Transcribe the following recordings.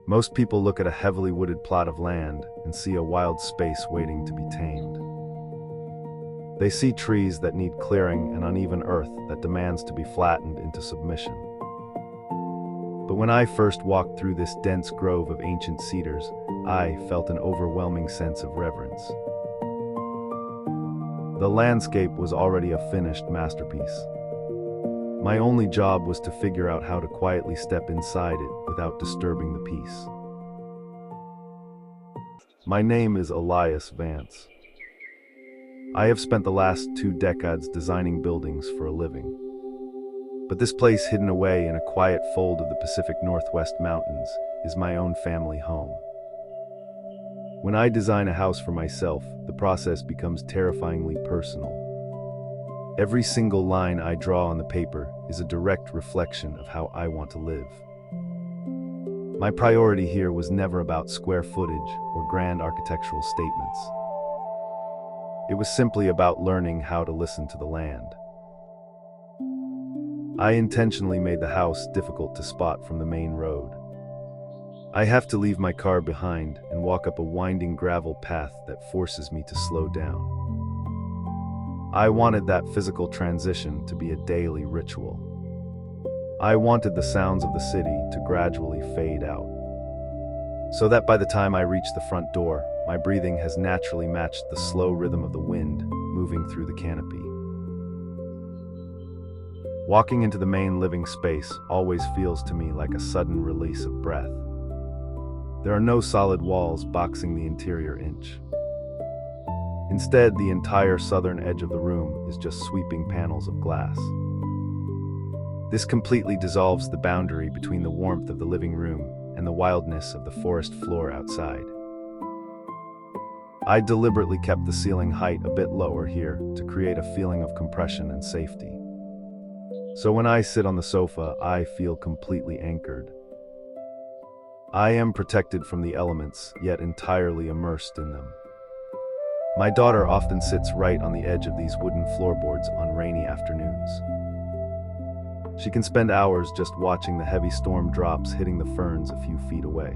Most people look at a heavily wooded plot of land and see a wild space waiting to be tamed. They see trees that need clearing and uneven earth that demands to be flattened into submission. But when I first walked through this dense grove of ancient cedars, I felt an overwhelming sense of reverence. The landscape was already a finished masterpiece. My only job was to figure out how to quietly step inside it without disturbing the peace. My name is Elias Vance. I have spent the last 2 decades designing buildings for a living. But this place hidden away in a quiet fold of the Pacific Northwest Mountains is my own family home. When I design a house for myself, the process becomes terrifyingly personal. Every single line I draw on the paper is a direct reflection of how I want to live. My priority here was never about square footage or grand architectural statements. It was simply about learning how to listen to the land. I intentionally made the house difficult to spot from the main road. I have to leave my car behind and walk up a winding gravel path that forces me to slow down. I wanted that physical transition to be a daily ritual. I wanted the sounds of the city to gradually fade out, so that by the time I reach the front door, my breathing has naturally matched the slow rhythm of the wind moving through the canopy. Walking into the main living space always feels to me like a sudden release of breath. There are no solid walls boxing the interior inch. Instead, the entire southern edge of the room is just sweeping panels of glass. This completely dissolves the boundary between the warmth of the living room and the wildness of the forest floor outside. I deliberately kept the ceiling height a bit lower here to create a feeling of compression and safety. So when I sit on the sofa, I feel completely anchored. I am protected from the elements, yet entirely immersed in them. My daughter often sits right on the edge of these wooden floorboards on rainy afternoons. She can spend hours just watching the heavy storm drops hitting the ferns a few feet away.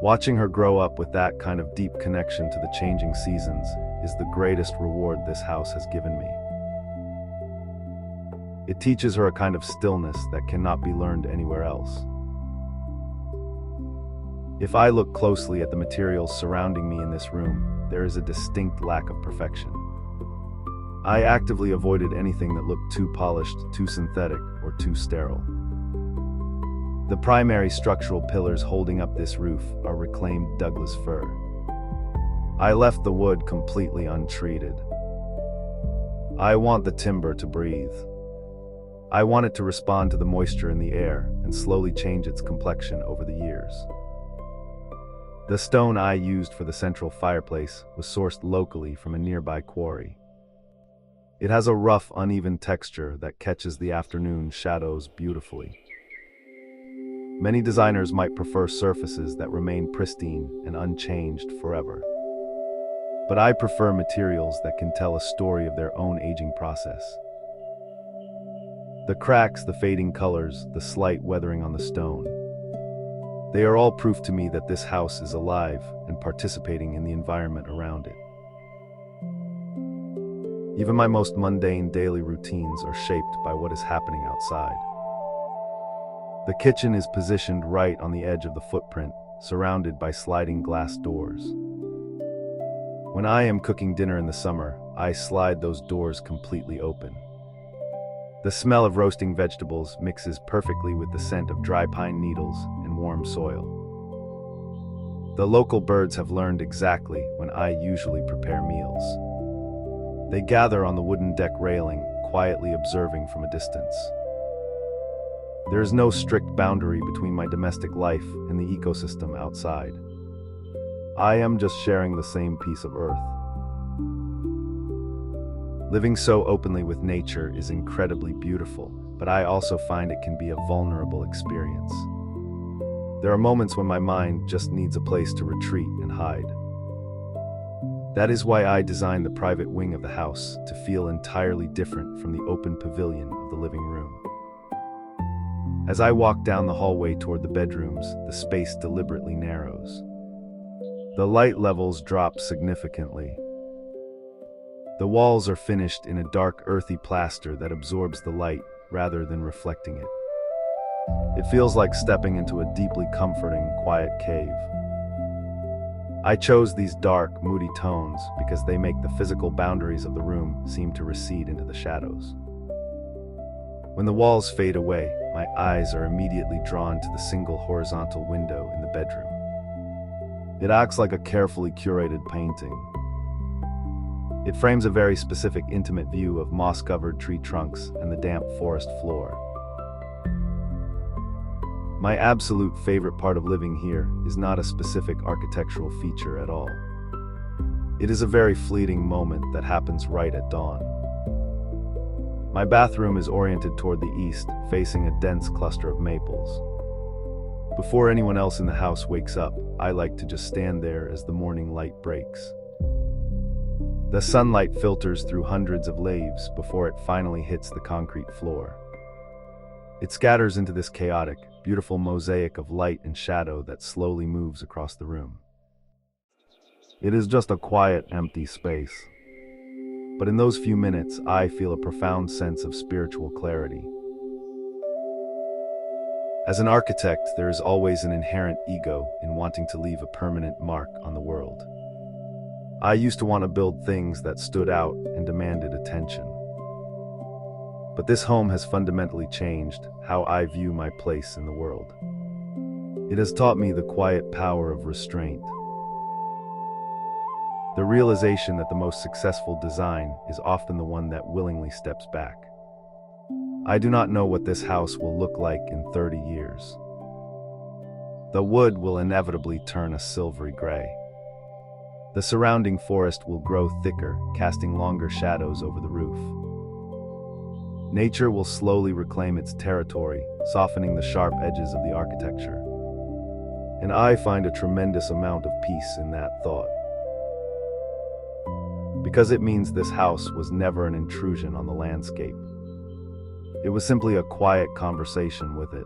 Watching her grow up with that kind of deep connection to the changing seasons is the greatest reward this house has given me. It teaches her a kind of stillness that cannot be learned anywhere else. If I look closely at the materials surrounding me in this room, there is a distinct lack of perfection. I actively avoided anything that looked too polished, too synthetic, or too sterile. The primary structural pillars holding up this roof are reclaimed Douglas fir. I left the wood completely untreated. I want the timber to breathe. I want it to respond to the moisture in the air and slowly change its complexion over the years. The stone I used for the central fireplace was sourced locally from a nearby quarry. It has a rough, uneven texture that catches the afternoon shadows beautifully. Many designers might prefer surfaces that remain pristine and unchanged forever. But I prefer materials that can tell a story of their own aging process. The cracks, the fading colors, the slight weathering on the stone. They are all proof to me that this house is alive and participating in the environment around it. Even my most mundane daily routines are shaped by what is happening outside. The kitchen is positioned right on the edge of the footprint, surrounded by sliding glass doors. When I am cooking dinner in the summer, I slide those doors completely open. The smell of roasting vegetables mixes perfectly with the scent of dry pine needles and warm soil. The local birds have learned exactly when I usually prepare meals. They gather on the wooden deck railing, quietly observing from a distance. There is no strict boundary between my domestic life and the ecosystem outside. I am just sharing the same piece of earth. Living so openly with nature is incredibly beautiful, but I also find it can be a vulnerable experience. There are moments when my mind just needs a place to retreat and hide. That is why I designed the private wing of the house to feel entirely different from the open pavilion of the living room. As I walk down the hallway toward the bedrooms, the space deliberately narrows. The light levels drop significantly. The walls are finished in a dark, earthy plaster that absorbs the light rather than reflecting it. It feels like stepping into a deeply comforting, quiet cave. I chose these dark, moody tones because they make the physical boundaries of the room seem to recede into the shadows. When the walls fade away, my eyes are immediately drawn to the single horizontal window in the bedroom. It acts like a carefully curated painting. It frames a very specific, intimate view of moss-covered tree trunks and the damp forest floor. My absolute favorite part of living here is not a specific architectural feature at all. It is a very fleeting moment that happens right at dawn. My bathroom is oriented toward the east, facing a dense cluster of maples. Before anyone else in the house wakes up, I like to just stand there as the morning light breaks. The sunlight filters through hundreds of leaves before it finally hits the concrete floor. It scatters into this chaotic, beautiful mosaic of light and shadow that slowly moves across the room. It is just a quiet, empty space. But in those few minutes, I feel a profound sense of spiritual clarity. As an architect, there is always an inherent ego in wanting to leave a permanent mark on the world. I used to want to build things that stood out and demanded attention. But this home has fundamentally changed how I view my place in the world. It has taught me the quiet power of restraint. The realization that the most successful design is often the one that willingly steps back. I do not know what this house will look like in 30 years. The wood will inevitably turn a silvery gray. The surrounding forest will grow thicker, casting longer shadows over the roof. Nature will slowly reclaim its territory, softening the sharp edges of the architecture. And I find a tremendous amount of peace in that thought. Because it means this house was never an intrusion on the landscape. It was simply a quiet conversation with it.